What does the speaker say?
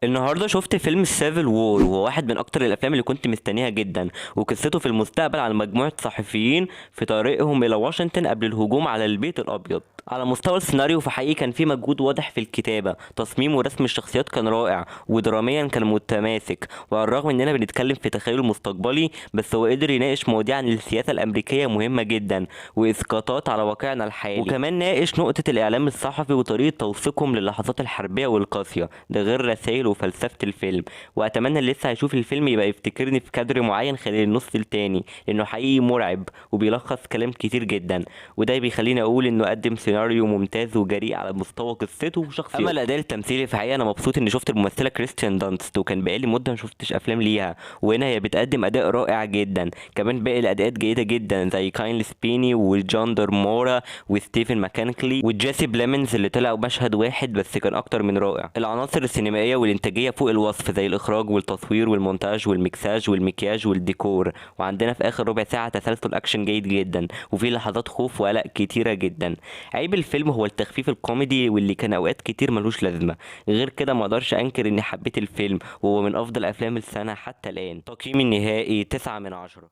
النهارده شفت فيلم سيفل وور، وهو واحد من اكتر الافلام اللي كنت مستنيها جدا. وقصته في المستقبل عن مجموعه صحفيين في طريقهم الى واشنطن قبل الهجوم على البيت الابيض. على مستوى السيناريو فحقيقي كان في مجهود واضح في الكتابه، تصميم ورسم الشخصيات كان رائع، ودراميا كان متماسك. وعلى الرغم اننا بنتكلم في تخيل مستقبلي، بس هو قدر يناقش مواضيع عن السياسه الامريكيه مهمه جدا، واسقاطات على واقعنا الحالي. وكمان ناقش نقطه الاعلام الصحفي وطريقه توثيقهم للحظات الحربيه والقاسيه، ده غير رسائل وفلسفة الفيلم. واتمنى اللي لسه هيشوف الفيلم يبقى يفتكرني في كادر معين خلال النص التاني، لانه حقيقي مرعب وبيلخص كلام كتير جدا. وده بيخليني اقول انه قدم سيناريو ممتاز وجريء على مستوى قصته وشخصيته. اما الاداء التمثيلي فحقيقة انا مبسوط اني شفت الممثلة كريستيان دانست، وكان بقالي مدة ما شفتش افلام ليها، وهنا هي بتقدم اداء رائع جدا. كمان باقي الاداءات جيدة جدا زي كاينل سبيني وجاندر مورا وستيفن ماكانكلي وجيسي بليمنز اللي طلعوا مشهد واحد بس كان اكتر من رائع. العناصر السينمائية والإنتاجية فوق الوصف، زي الإخراج والتصوير والمونتاج والمكساج والمكياج والديكور. وعندنا في آخر ربع ساعة تسلسل أكشن جيد جدا، وفي لحظات خوف وقلق كتيرة جدا. عيب الفيلم هو التخفيف الكوميدي واللي كان أوقات كتير ملوش لازمة. غير كده مقدرش أنكر إني حبيت الفيلم، وهو من أفضل أفلام السنة حتى الآن. تقييمي النهائي 9/10.